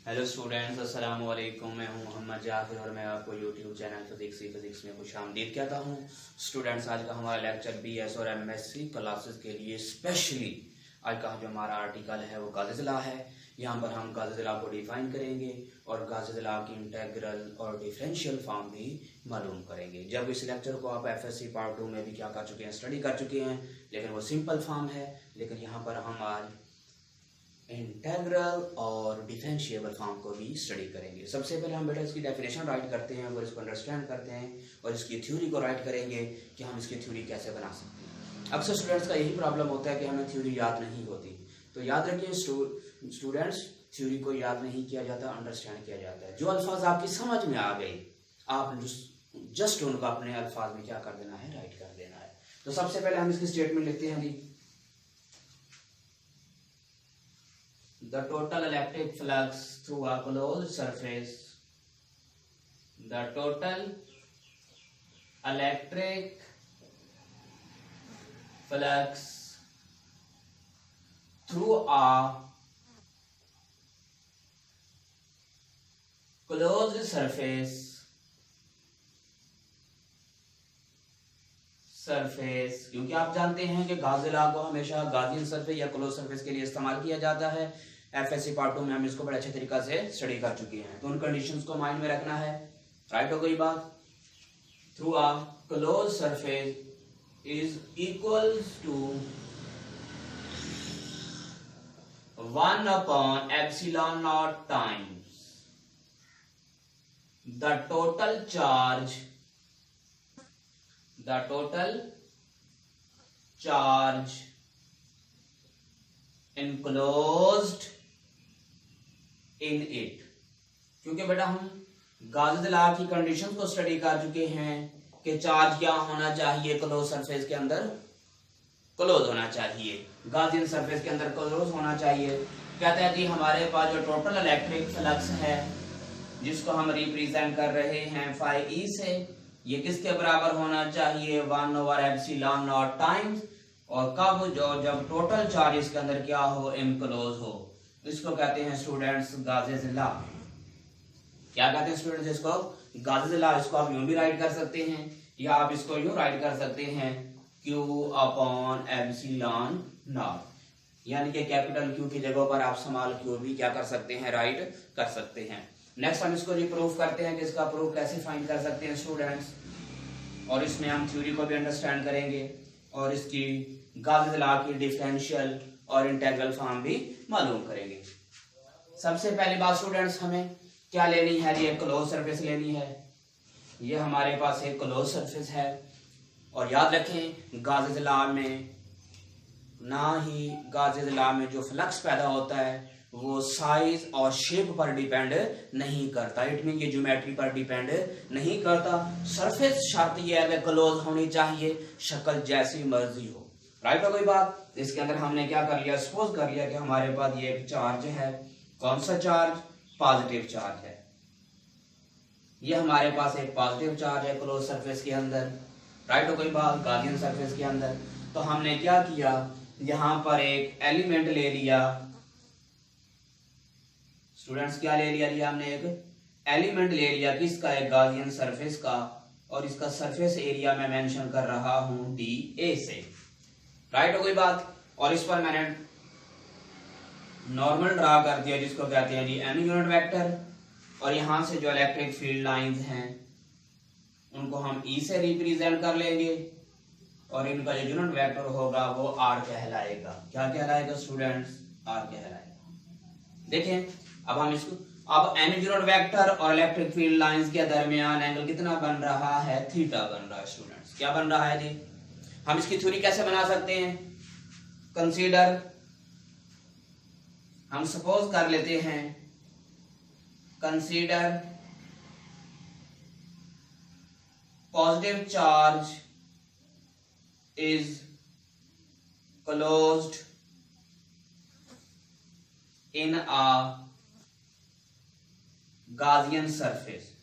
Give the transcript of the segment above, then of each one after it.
Hello students, अस्सलाम वालेकुम। मैं हूं मोहम्मद जाफिर और मैं आपको यूट्यूब चैनल फिजिक्स में खुशामदीद कहता हूं। स्टूडेंट्स, आज का हमारा लेक्चर बीएस और एमएससी क्लासेस के लिए स्पेशली आज का जो हमारा आर्टिकल है वो गाज़िला है। यहाँ पर हम गाज़िला को डिफाइन करेंगे और गाज़िला की इंटेग्रल और डिफरेंशियल फॉर्म भी मालूम करेंगे। जब इस लेक्चर को आप एफएससी पार्ट 2 में भी क्या कर चुके हैं, स्टडी कर चुके हैं, लेकिन वो सिंपल फॉर्म है। लेकिन यहाँ पर हम आज इंटेग्रल और डिफरेंशिएबल फॉर्म को भी स्टडी करेंगे। सबसे पहले हम बेटा इसकी डेफिनेशन राइट करते हैं और इसको अंडरस्टैंड करते हैं और इसकी थ्योरी को राइट करेंगे कि हम इसकी थ्योरी कैसे बना सकते हैं। अक्सर स्टूडेंट्स का यही प्रॉब्लम होता है कि हमें थ्योरी याद नहीं होती। तो याद रखिए स्टूडेंट्स, थ्योरी को याद नहीं किया जाता, अंडरस्टैंड किया जाता है। जो अल्फाज आपकी समझ में आ गए, आप जस्ट उनको अपने अल्फाज में क्या कर देना है, राइट कर देना है। तो सबसे पहले हम इसकी स्टेटमेंट लिखते हैं जी। The total electric flux through a closed surface. The total electric flux through a closed surface क्योंकि आप जानते हैं कि गाज़िला को हमेशा गाज़ियन सरफेस या क्लोज सरफेस के लिए इस्तेमाल किया जाता है। एफएससी पार्ट 2 में हम इसको बड़े अच्छे तरीका से स्टडी कर चुके हैं, तो उन कंडीशंस को माइंड में रखना है। राइट हो गई बात। Through a close surface is equal to 1 epsilon not times the total charge enclosed in it। क्योंकि बेटा हम गाज़िला की कंडीशंस को स्टडी कर चुके हैं कि चार्ज क्या होना चाहिए, क्लोज सरफेस के अंदर क्लोज होना चाहिए, गाज़ियन सरफेस के अंदर क्लोज होना चाहिए। कहते हैं कि हमारे पास जो टोटल इलेक्ट्रिक फ्लक्स है जिसको हम रिप्रेजेंट कर रहे हैं फाई ई से, ये किसके बराबर होना चाहिए, 1/एप्सिलॉन नॉट टाइम्स। और कब, जब टोटल चार्ज इसके अंदर क्या हो, इनक्लोज हो। इसको कहते हैं स्टूडेंट्स गाज़िला। क्या कहते हैं स्टूडेंट्स इसको, गाज़िला। इसको आप यूं भी राइट कर सकते हैं या आप इसको यूं राइट कर सकते हैं Q/एप्सिलॉन नॉट, यानी कि कैपिटल क्यू की जगह पर आप स्मॉल क्यू भी क्या कर सकते हैं, राइट कर सकते हैं। नेक्स्ट हम इसको रिप्रूव करते हैं कि इसका प्रूफ कैसे फाइंड कर सकते हैं स्टूडेंट्स, और इसमें हम थ्योरी को भी अंडरस्टैंड करेंगे और इसकी गाज़िला की डिफरेंशियल और इंटेग्रल फॉर्म भी मालूम करेंगे। सबसे पहली बात स्टूडेंट्स, हमें क्या लेनी है, ये क्लोज सरफेस लेनी है। ये हमारे पास एक क्लोज सरफेस है और याद रखें गाज़िला में जो फ्लक्स पैदा होता है वो साइज और शेप पर डिपेंड नहीं करता। इट मीन ये ज्योमेट्री पर डिपेंड नहीं करता। सरफेस शर्त ये है कि क्लोज होनी चाहिए, शक्ल जैसी मर्जी हो। राइट हो गई बात। इसके अंदर हमने क्या कर लिया, सपोज कर लिया कि हमारे पास ये एक चार्ज है। कौन सा चार्ज, पॉजिटिव चार्ज है। ये हमारे पास एक पॉजिटिव चार्ज है क्लोज सरफेस के अंदर। राइट हो गई बात, गाज़ियन सरफेस के अंदर। तो हमने क्या किया, यहां पर एक एलिमेंट ले लिया स्टूडेंट्स। क्या ले लिया हमने एक एलिमेंट ले लिया किसका, एक गाज़ियन सरफेस का, और इसका सरफेस एरिया मैं मेंशन कर रहा हूं DA से। राइट हो गई बात। और इस पर मैंने नॉर्मल ड्रा कर दिया जिसको कहते हैं जी एम यूनिट वेक्टर। और यहां से जो इलेक्ट्रिक फील्ड लाइंस हैं उनको हम E से रिप्रेजेंट कर लेंगे और इनका जो यूनिट वेक्टर होगा वो R कहलाएगा। क्या कहलाएगा स्टूडेंट्स, R कहलाएगा। देखें अब हम इसको, अब एम यूनिट वेक्टर और इलेक्ट्रिक फील्ड लाइंस के दरमियान एंगल कितना बन रहा है, थीटा बन रहा है स्टूडेंट्स। क्या बन रहा है जी। हम इसकी थ्योरी कैसे बना सकते हैं, कंसीडर, हम सपोज कर लेते हैं, consider positive charge is closed in a Gaussian surface.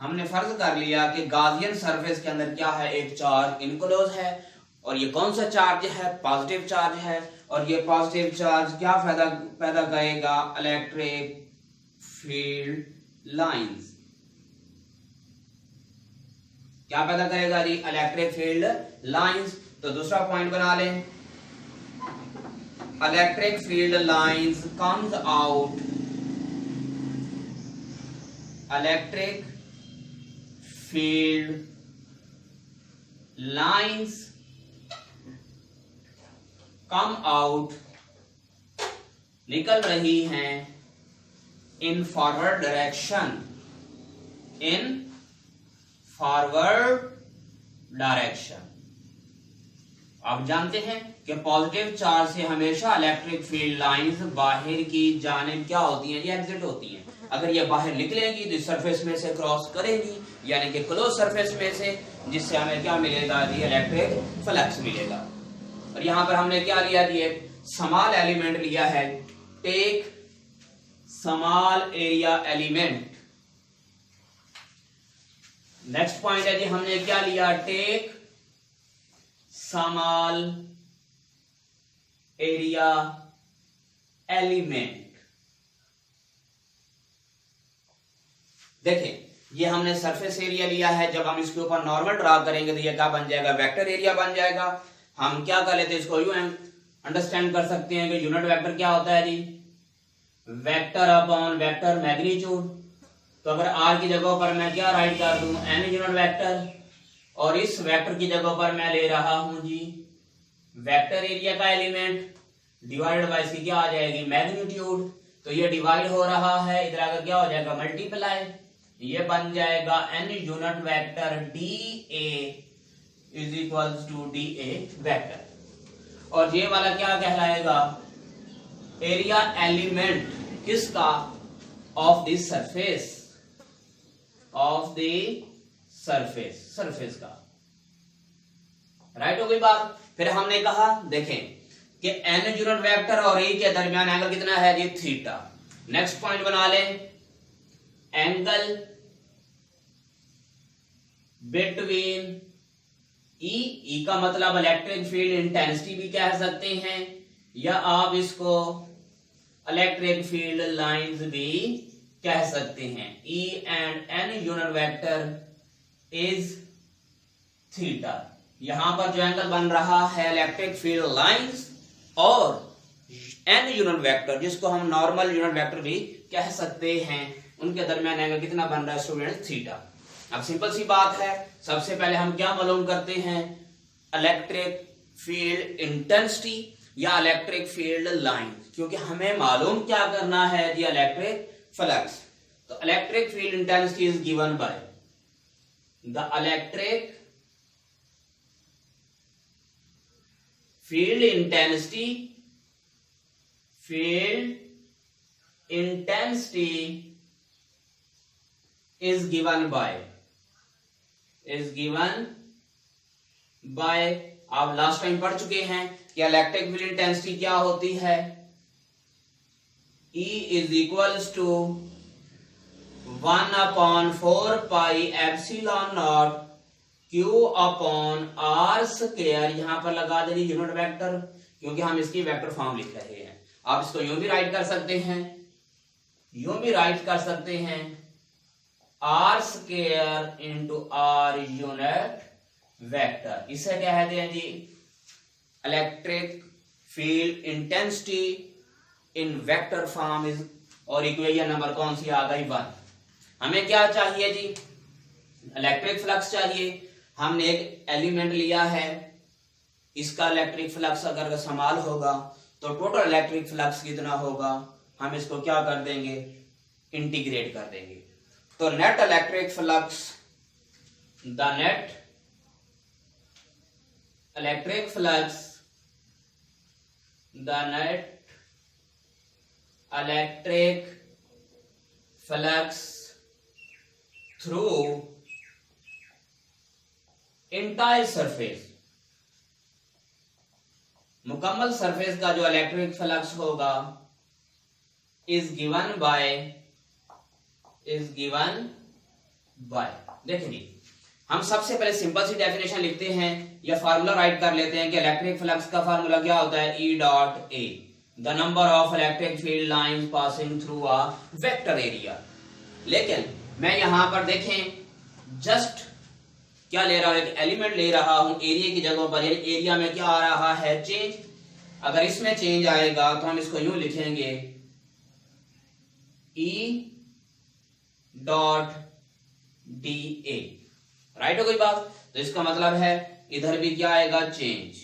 हमने फर्ज कर लिया कि गाज़ियन सरफेस के अंदर क्या है, एक चार्ज इनक्लोज है और ये कौन सा चार्ज है? पॉजिटिव चार्ज है। और ये पॉजिटिव चार्ज क्या पैदा करेगा? Electric field lines. क्या पैदा करेगा जी? Electric field lines. तो दूसरा पॉइंट बना लें, electric field lines comes out, electric field lines come out, निकल रही हैं in forward direction, in forward direction. आप जानते हैं कि पॉजिटिव चार्ज से हमेशा इलेक्ट्रिक फील्ड लाइंस बाहर की जानिब क्या होती हैं? ये एग्जिट होती हैं। अगर ये बाहर निकलेंगी तो सरफेस में से क्रॉस करेंगी, यानी कि क्लोज सरफेस में से, जिससे हमें क्या मिलेगा जी? इलेक्ट्रिक फ्लक्स मिलेगा। और यहां पर हमने क्या लिया जी? एक स्मॉल एलिमेंट लिया है, take small area element. Next point है जी, हमने क्या लिया? Take small area element. देखें, ये हमने सरफेस एरिया लिया है। जब हम इसके ऊपर नॉर्मल ड्रा करेंगे तो ये क्या बन जाएगा? वेक्टर एरिया बन जाएगा। हम क्या कर लेते हैं इसको? यूं अंडरस्टैंड कर सकते हैं कि यूनिट वेक्टर क्या होता है जी? Vector upon vector magnitude. तो अगर r की जगह पर मैं क्या राइट कर दूं? n यूनिट वेक्टर, और इस वेक्टर की जगह पर मैं ले रहा हूं जी वेक्टर एरिया का एलिमेंट डिवाइडेड बाय इसकी क्या आ जाएगी? मैग्नीट्यूड। तो ये डिवाइड हो रहा है, इधर आकर क्या हो जाएगा? मल्टीप्लाई। ये बन जाएगा n unit vector dA is equals to dA vector. और ये वाला क्या कहलाएगा? एरिया एलिमेंट किसका? Of the surface, of the surface, surface का। राइट हो गई बात। फिर हमने कहा देखें कि n यूनिट वेक्टर और a के दरमियान एंगल कितना है जी? थीटा। नेक्स्ट पॉइंट बना लें, एंगल बिटवीन E का मतलब इलेक्ट्रिक फील्ड इंटेंसिटी भी कह सकते हैं, या आप इसको इलेक्ट्रिक फील्ड लाइंस भी कह सकते हैं। E and n unit vector is theta. यहां पर जो एंगल बन रहा है इलेक्ट्रिक फील्ड लाइंस और n यूनिट वेक्टर, जिसको हम नॉर्मल यूनिट वेक्टर भी कह सकते हैं, उनके दरमियान एंगल कितना बन रहा है स्टूडेंट? थीटा। अब सिंपल सी बात है, सबसे पहले हम क्या मालूम करते हैं? इलेक्ट्रिक फील्ड इंटेंसिटी या इलेक्ट्रिक फील्ड लाइन, क्योंकि हमें मालूम क्या करना है जी? Electric flux. तो electric field intensity is given by the electric field intensity, field intensity is given by आप लास्ट टाइम पढ़ चुके हैं कि इलेक्ट्रिक फील्ड इंटेंसिटी क्या होती है? E is equals to 1/4 pi epsilon naught Q upon R square। यहां पर लगा देंगे यूनिट वेक्टर, क्योंकि हम इसकी वेक्टर फॉर्म लिख रहे हैं। आप इसको यूं भी राइट कर सकते हैं, यूं भी राइट कर सकते हैं, R square into R unit vector. इसे कहते हैं जी electric field intensity in vector form is. और इक्वेशन नंबर कौन सी आ गई? 1। हमें क्या चाहिए जी? इलेक्ट्रिक फ्लक्स चाहिए। हमने एक एलिमेंट लिया है, इसका इलेक्ट्रिक फ्लक्स अगर समान होगा तो टोटल इलेक्ट्रिक फ्लक्स कितना होगा? हम इसको क्या कर देंगे? इंटीग्रेट कर देंगे। तो net electric flux, the net electric flux, the net electric flux through entire surface, मुकम्मल सरफेस का जो इलेक्ट्रिक फ्लक्स होगा इज गिवन बाय देखिए जी, हम सबसे पहले सिंपल सी डेफिनेशन लिखते हैं या फार्मूला राइट कर लेते हैं कि इलेक्ट्रिक फ्लक्स का फार्मूला क्या होता है, E dot A, the number of electric field lines passing through a vector area. लेकिन मैं यहां पर देखें जस्ट क्या ले रहा हूं, एक एलिमेंट ले रहा हूं एरिया की जगह पर। एरिया में क्या आ रहा है, चेंज। अगर इसमें चेंज आएगा तो हम इसको यूं लिखेंगे E डॉट DA, राइट हो कोई बात। तो इसका मतलब है इधर भी क्या आएगा, चेंज।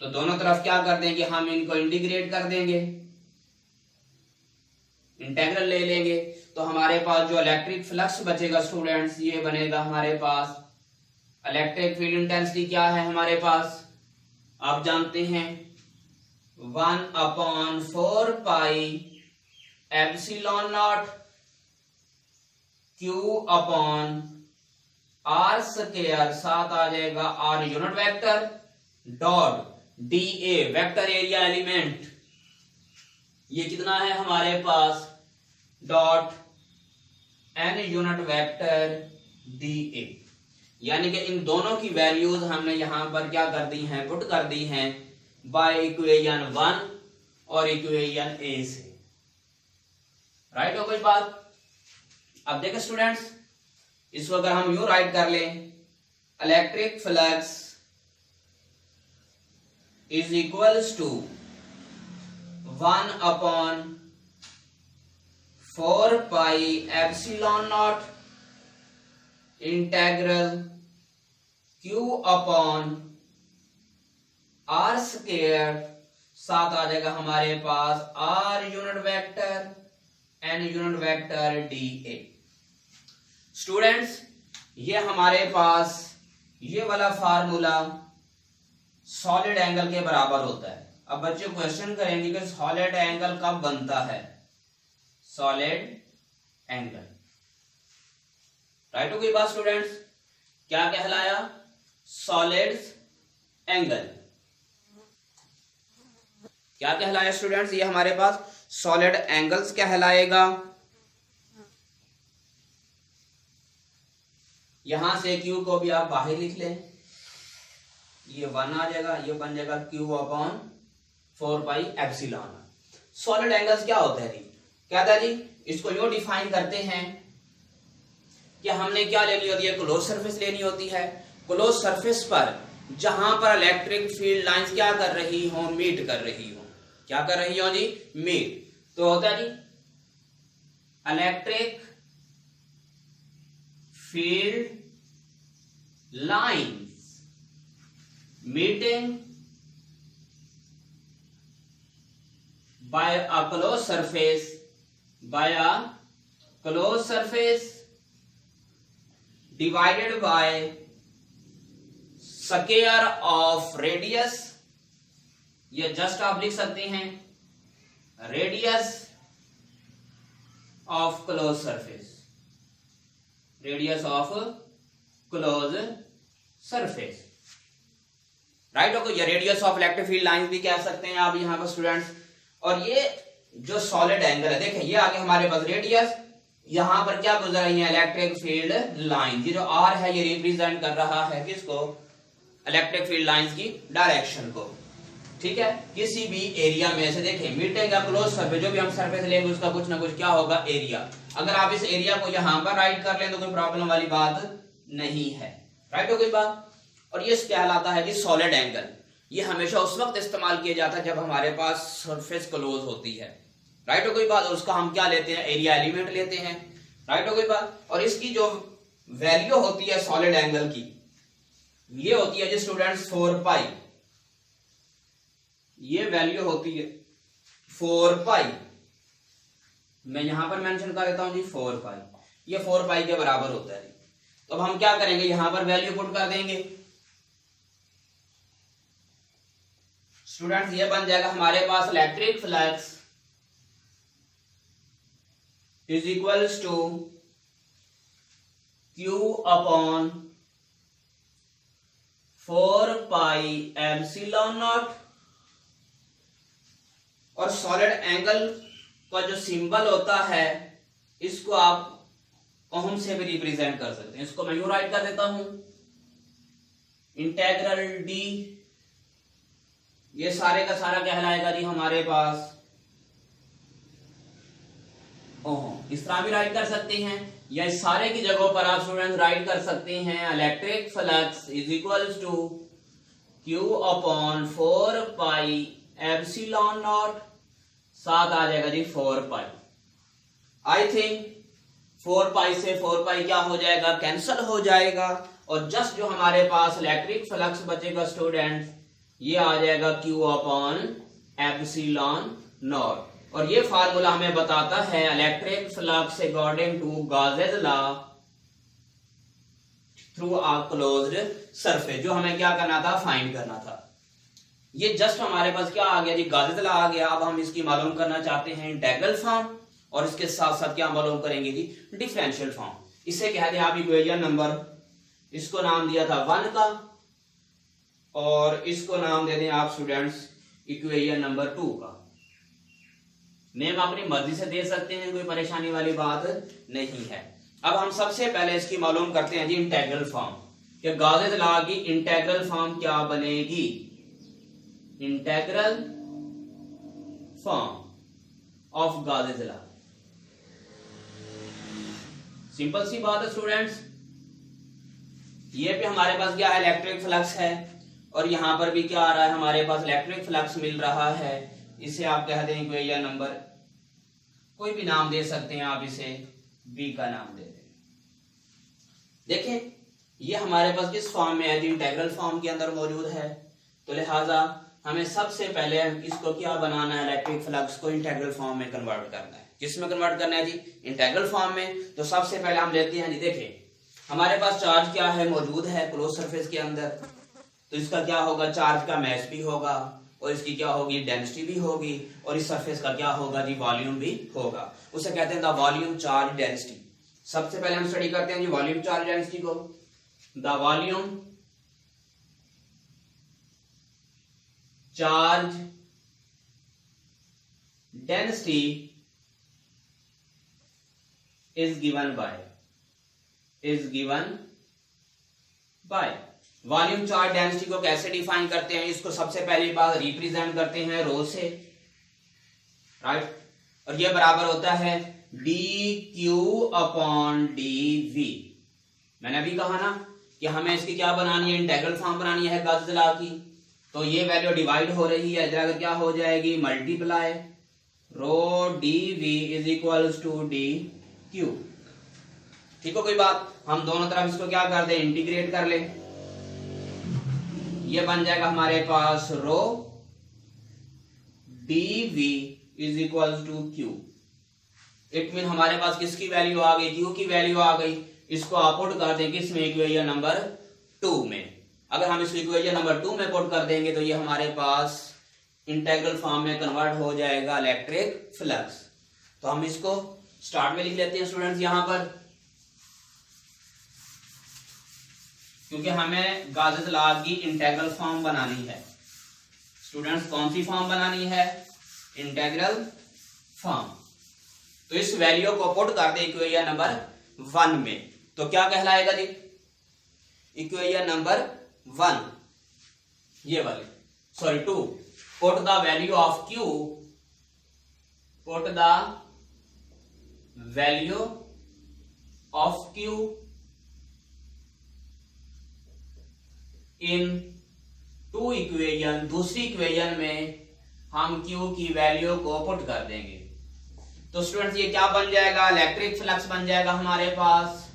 तो दोनों तरफ क्या कर देंगे, हम इनको इंटीग्रेट कर देंगे, इंटेग्रल ले लेंगे। तो हमारे पास जो इलेक्ट्रिक फ्लक्स बचेगा स्टूडेंट्स, ये बनेगा हमारे पास इलेक्ट्रिक फील्ड इंटेंसिटी क्या है हमारे पास, आप जानते हैं 1/4 pi epsilon naught Q upon R square, साथ आ जाएगा R unit vector dot DA vector area element, ये कितना है हमारे पास dot N unit vector DA। यानी कि इन दोनों की वैल्यूज हमने यहां पर क्या कर दी हैं, पुट कर दी हैं बाय इक्वेशन 1 और इक्वेशन A से, राइट हो कोई बात। अब देखो स्टूडेंट्स, इसको अगर हम यूं राइट कर लें, electric flux is equals to 1/4 pi epsilon not integral Q upon R square, साथ आ जाएगा हमारे पास R unit vector N unit vector DA। Students ये हमारे पास ये वाला फार्मूला सॉलिड एंगल के बराबर होता है। अब बच्चे क्वेश्चन करेंगे कि सॉलिड एंगल कब बनता है, सॉलिड एंगल, राइट हो कोई बात स्टूडेंट्स, क्या कहलाया, सॉलिड एंगल। क्या कहलाया स्टूडेंट्स, ये हमारे पास सॉलिड एंगल्स कहलाएगा। यहां से Q को भी आप बाहर लिख लें, ये 1 आ जाएगा, ये बन जाएगा Q upon 4 pi epsilon. Solid angles क्या होता है जी, क्या था जी, इसको यूं डिफाइन करते हैं कि हमने क्या लेनी होती है, क्लोज सरफेस लेनी होती है। क्लोज सरफेस पर जहां पर इलेक्ट्रिक फील्ड लाइंस क्या कर रही हो, मीट कर रही हो, क्या कर रही हो जी, मीट। तो होता है जी electric field lines meeting by a closed surface, by a closed surface divided by square of radius, ये जस्ट आप लिख सकते हैं radius of close surface, radius of close surface, right हो। या radius of electric field lines भी कह सकते हैं आप यहां पर स्टूडेंट्स। और ये जो सॉलिड एंगल है, देखें ये आगे हमारे पास रेडियस, यहां पर क्या गुजर रही है, इलेक्ट्रिक फील्ड लाइन। ये जो R है ये रिप्रेजेंट कर रहा है किसको, इलेक्ट्रिक फील्ड लाइंस की डायरेक्शन को, ठीक है। किसी भी एरिया में से देखें मीटिंग या क्लोज सरफेस, जो भी हम सरफेस लेंगे उसका कुछ ना कुछ क्या होगा, एरिया। अगर आप इस एरिया को यहां पर राइट कर लें तो कोई प्रॉब्लम वाली बात नहीं है, राइट हो कोई बात। और ये कहलाता है कि सॉलिड एंगल। ये हमेशा उस वक्त इस्तेमाल किया जाता है जब हमारे पास सरफेस क्लोज होती है, राइट हो कोई बात। और उसका हम क्या लेते हैं, एरिया एलिमेंट लेते हैं, राइट हो कोई बात। और इसकी जो वैल्यू होती है सॉलिड एंगल की, ये होती है जी स्टूडेंट्स 4 पाई, ये वैल्यू होती है 4 पाई, मैं यहां पर मेंशन कर देता हूं जी 4 पाई, ये 4 पाई के बराबर होता है। तो अब हम क्या करेंगे, यहां पर वैल्यू पुट कर देंगे स्टूडेंट्स, ये बन जाएगा हमारे पास electric flux is equals to Q upon 4 pi epsilon naught. और सॉलिड एंगल का जो सिंबल होता है इसको आप ओम से भी रिप्रेजेंट कर सकते हैं। इसको मैं यूं राइट कर देता हूं, इंटेग्रल डी, ये सारे का सारा कहलाएगा जी हमारे पास ओम। इस तरह भी राइट कर सकते हैं, या इस सारे की जगहों पर आप स्टूडेंट्स राइट कर सकते हैं electric flux is equals to Q upon 4 pi epsilon naught, साथ आ जाएगा जी 4 पाई। आई थिंक 4 पाई से 4 पाई क्या हो जाएगा, कैंसल हो जाएगा, और जस्ट जो हमारे पास इलेक्ट्रिक फ्लक्स बचेगा स्टूडेंट, ये आ जाएगा Q अपॉन एप्सिलॉन नॉट। और ये फार्मूला हमें बताता है electric flux according to Gauss's law through a closed surface, जो हमें क्या करना था, फाइंड करना था। ये जस्ट हमारे पास क्या आ गया जी, गॉसेस लॉ आ गया। अब हम इसकी मालूम करना चाहते हैं इंटीग्रल फॉर्म, और इसके साथ साथ क्या मालूम करेंगे जी, डिफरेंशियल फॉर्म। इसे कहते हैं आप इक्वेशन नंबर, इसको नाम दिया था 1 का, और इसको नाम दे दें आप स्टूडेंट्स इक्वेशन नंबर 2 का। नेम अपनी मर्जी से दे सकते हैं, कोई परेशानी वाली बात नहीं है। अब हम सबसे पहले इसकी मालूम करते हैं जी इंटीग्रल फॉर्म, कि गॉसेस लॉ की इंटीग्रल फॉर्म क्या बनेगी, integral form of Gauss's law. Simple सी बात है स्टूडेंट्स, ये भी हमारे पास क्या है, इलेक्ट्रिक फ्लक्स है, और यहां पर भी क्या आ रहा है, हमारे पास इलेक्ट्रिक फ्लक्स मिल रहा है। इसे आप कह दें इक्वेशन नंबर, कोई भी नाम दे सकते हैं आप, इसे बी का नाम दे दें। देखें ये हमारे पास किस फॉर्म में है, इंटीग्रल फॉर्म के अंदर मौजूद है, तो लिहाजा हमें सबसे पहले इसको क्या बनाना है, इलेक्ट्रिक फ्लक्स को इंटीग्रल फॉर्म में कन्वर्ट करना है। किसमें कन्वर्ट करना है जी, इंटीग्रल फॉर्म में। तो सबसे पहले हम लेते हैं जी, देखें हमारे पास चार्ज क्या है, मौजूद है क्लोज सरफेस के अंदर, तो इसका क्या होगा, चार्ज का मैस भी होगा, और इसकी क्या होगी, डेंसिटी भी होगी, और इस सरफेस का क्या होगा जी, वॉल्यूम भी होगा। उसे कहते हैं द वॉल्यूम चार्ज डेंसिटी। सबसे पहले हम स्टडी करते हैं जी वॉल्यूम चार्ज डेंसिटी को। The volume charge density is given by volume charge density को कैसे डिफाइन करते हैं, इसको सबसे पहली बात रिप्रेजेंट करते हैं रो से, राइट, और ये बराबर होता है dq अपॉन dv। मैंने अभी कहा ना कि हमें इसकी क्या बनानी है, इंटीग्रल फॉर्म बनानी है गॉसेस लॉ की, तो ये वैल्यू डिवाइड हो रही है, इधर क्या हो जाएगी, multiply rho dv is equals to dq। ठीक है, कोई बात, हम दोनों तरफ इसको क्या कर दें, इंटीग्रेट कर लें, ये बन जाएगा हमारे पास rho dv is equal to q। It mean हमारे पास किसकी वैल्यू आ गई, q की वैल्यू आ गई। इसको आप पुट कर दें किसमें, इक्वेशन नंबर 2 में। अगर हम इसको इक्वेशन नंबर 2 में पुट कर देंगे तो ये हमारे पास इंटीग्रल फॉर्म में कन्वर्ट हो जाएगा इलेक्ट्रिक फ्लक्स। तो हम इसको स्टार्ट में लिख लेते हैं स्टूडेंट्स यहां पर, क्योंकि हमें गॉसेस लॉ की इंटीग्रल फॉर्म बनानी है। स्टूडेंट्स कौन सी फॉर्म बनानी है, इंटीग्रल फॉर्म। तो इस वैल्यू को पुट कर दे इक्वेशन नंबर 1 में, तो क्या कहलाएगा जी, इक्वेशन नंबर 1 ये वाले, sorry 2, put the value of q, put the value of q in 2 equation. दूसरी इक्वेशन में हम q की वैल्यू को पुट कर देंगे, तो स्टूडेंट्स ये क्या बन जाएगा, इलेक्ट्रिक फ्लक्स बन जाएगा हमारे पास।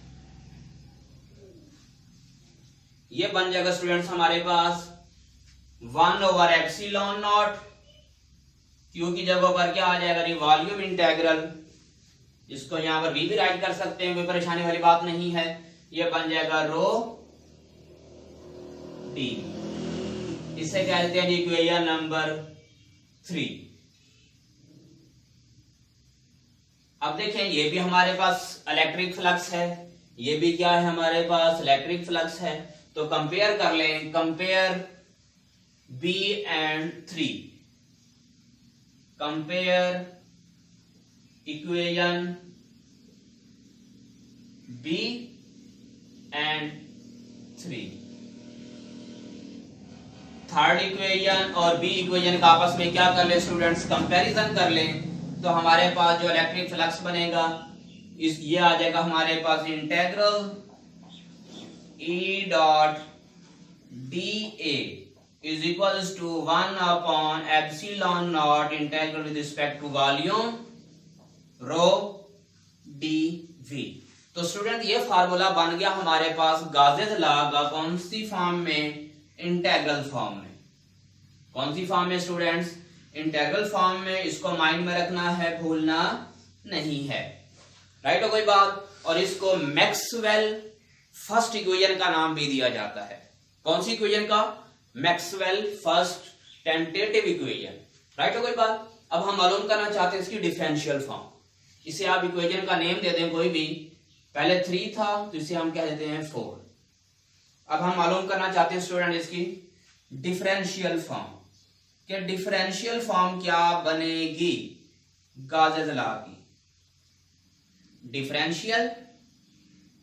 ये बन जाएगा स्टूडेंट्स हमारे पास 1 ओवर एप्सिलॉन नॉट, q की जगह पर क्या आ जाएगा, वॉल्यूम इंटीग्रल, इसको यहां पर भी राइट कर सकते हैं, कोई परेशानी वाली बात नहीं है। ये बन जाएगा रो डी, इसे कहते हैं इक्वेशन नंबर 3। अब देखें ये भी हमारे पास इलेक्ट्रिक फ्लक्स है, ये भी क्या है हमारे पास, इलेक्ट्रिक फ्लक्स है। तो कंपेयर कर लें, compare B and 3, compare equation B and 3। Third equation और बी इक्वेशन का आपस में क्या कर ले स्टूडेंट्स, कंपैरिजन कर लें, तो हमारे पास जो इलेक्ट्रिक फ्लक्स बनेगा इस ये आ जाएगा हमारे पास integral E dot dA is equals to 1 upon epsilon naught integral with respect to volume rho dV। तो स्टूडेंट ये फार्मूला बन गया हमारे पास गाजेस लॉ का, कौन सी फॉर्म में, इंटेग्रल फॉर्म में। कौन सी फॉर्म में स्टूडेंट्स, इंटेग्रल फॉर्म में। इसको माइंड में रखना है, भूलना नहीं है, राइट हो कोई बात। और इसको मैक्सवेल फर्स्ट इक्वेशन का नाम भी दिया जाता है। कौन सी इक्वेशन का, Maxwell first tentative equation, right हो कोई बात। अब हम मालूम करना चाहते हैं इसकी डिफरेंशियल फॉर्म। इसे आप इक्वेशन का नेम दे दें कोई भी, पहले 3 था तो इसे हम क्या देते हैं 4। अब हम मालूम करना चाहते हैं स्टूडेंट इसकी डिफरेंशियल फॉर्म, कि डिफरेंशियल फॉर्म क्या बनेगी गाजेस लॉ की, डिफरेंशियल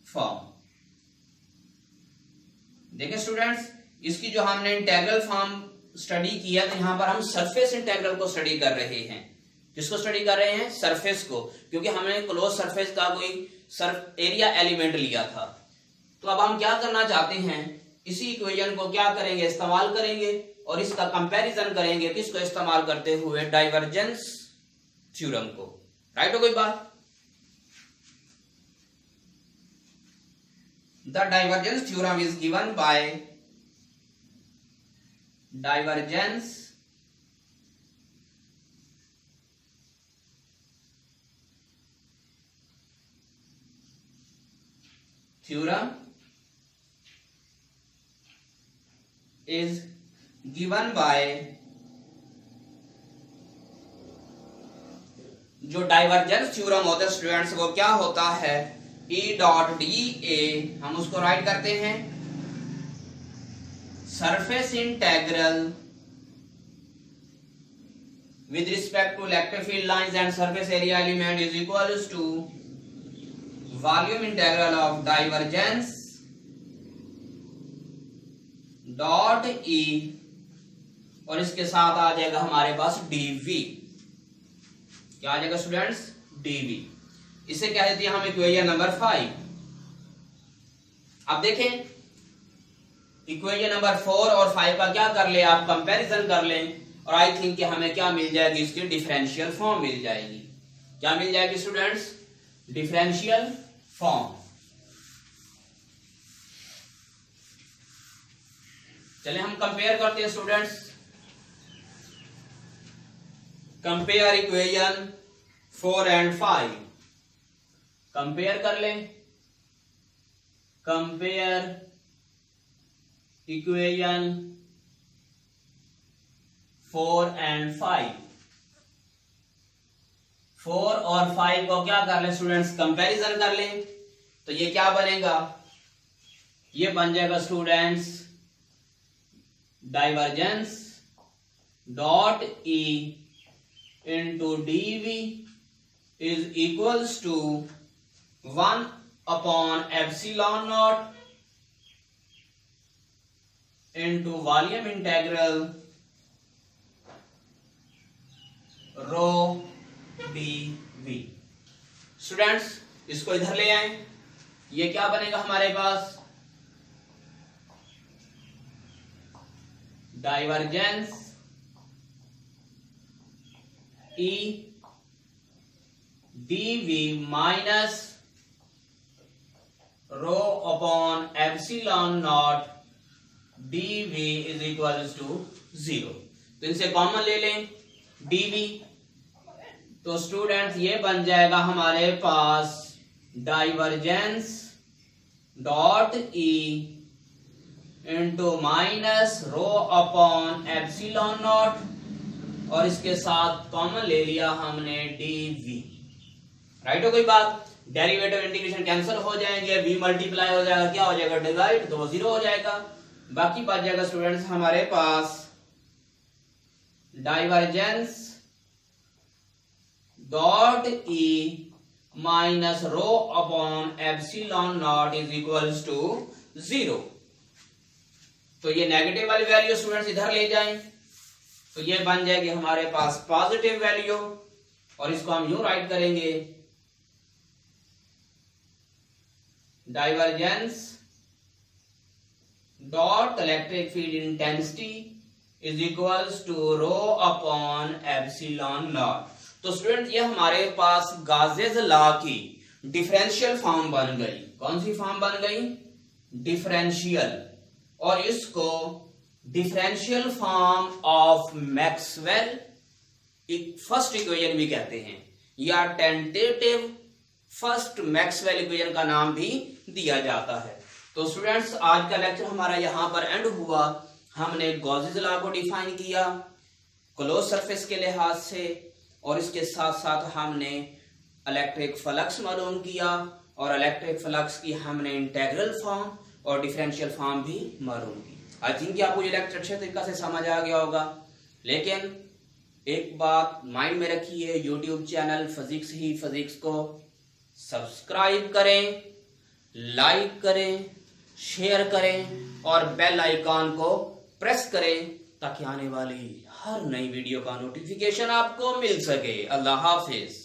फॉर्म। देखिए स्टूडेंट्स, इसकी जो हमने इंटेग्रल फॉर्म स्टडी किया तो यहां पर हम सरफेस इंटेग्रल को स्टडी कर रहे हैं। किसको स्टडी कर रहे हैं, सरफेस को, क्योंकि हमने क्लोज सरफेस का कोई एरिया एलिमेंट लिया था। तो अब हम क्या करना चाहते हैं, इसी इक्वेशन को क्या करेंगे, इस्तेमाल करेंगे और इसका कंपैरिजन करेंगे। किसको इस्तेमाल करते हुए, डाइवर्जेंस थ्योरम को, राइट हो कोई बात। The divergence theorem is given by divergence theorem is given by, जो डाइवर्जेंस थ्योरम होता है स्टूडेंट्स वो क्या होता है, E डॉट dA हम उसको राइट करते हैं surface integral with respect to electric field lines and surface area element is equals to volume integral of divergence dot E, और इसके साथ आ जाएगा हमारे पास dV। क्या आ जाएगा स्टूडेंट्स, dV। इसे क्या देती है हम इक्वेशन नंबर 5। अब देखें इक्वेशन नंबर 4 और 5 का क्या कर ले आप, कंपैरिजन कर लें, और आई थिंक कि हमें क्या मिल जाएगी, इसकी डिफरेंशियल फॉर्म मिल जाएगी। क्या मिल जाएगी स्टूडेंट्स, डिफरेंशियल फॉर्म। चले हम कंपेयर करते हैं students, compare equation 4 and 5, compare कर लें, कंपेयर इक्वेशन 4 एंड 5। 4 और 5 को क्या कर लें स्टूडेंट्स, कंपैरिजन कर लें, तो ये क्या बनेगा, ये बन जाएगा students divergence dot E into dV is equals to 1 upon epsilon naught into volume integral rho dV। Students इसको इधर ले आए, ये क्या बनेगा हमारे पास, divergence E dV minus rho upon epsilon naught dV is equal to 0। तो इनसे कॉमन ले लें dV, तो स्टूडेंट्स ये बन जाएगा हमारे पास divergence dot E into minus rho upon epsilon naught, और इसके साथ कॉमन ले लिया हमने dV। राइट हो कोई बात, डेरिवेटिव इंटीग्रेशन कैंसिल हो जाएंगे, v मल्टीप्लाई हो जाएगा, क्या हो जाएगा डिवाइड, तो वो 0 हो जाएगा। बाकी बच जाएगा स्टूडेंट्स हमारे पास divergence dot E minus rho upon epsilon naught is equals to 0। तो ये नेगेटिव वाली वैल्यू स्टूडेंट्स इधर ले जाएं, तो ये बन जाएगी हमारे पास पॉजिटिव वैल्यू, और इसको हम यूं राइट करेंगे, divergence dot electric field intensity is equals to rho upon epsilon not. तो स्टूडेंट ये हमारे पास गाजेस लॉ की डिफरेंशियल फॉर्म बन गई। कौन सी फॉर्म बन गई? डिफरेंशियल। और इसको differential form of Maxwell first equation भी कहते हैं, या टेंटेटिव फर्स्ट मैक्सवेल इक्वेशन का नाम भी दिया जाता है। तो स्टूडेंट्स आज का लेक्चर हमारा यहां पर एंड हुआ। हमने गॉसेस लॉ को डिफाइन किया क्लोज सरफेस के लिहाज से, और इसके साथ साथ हमने इलेक्ट्रिक फ्लक्स मालूम किया, और इलेक्ट्रिक फ्लक्स की हमने इंटीग्रल फॉर्म और डिफरेंशियल फॉर्म भी मालूम की। आई थिंक कि आपको ये लेक्चर अच्छे तरीके से समझ आ गया होगा। लेकिन एक बात माइंड में रखिए, यूट्यूब चैनल फिजिक्स ही फिजिक्स को सब्सक्राइब करें, लाइक करें, शेयर करें और बेल आइकॉन को प्रेस करें, ताकि आने वाली हर नई वीडियो का नोटिफिकेशन आपको मिल सके। अल्लाह हाफिज।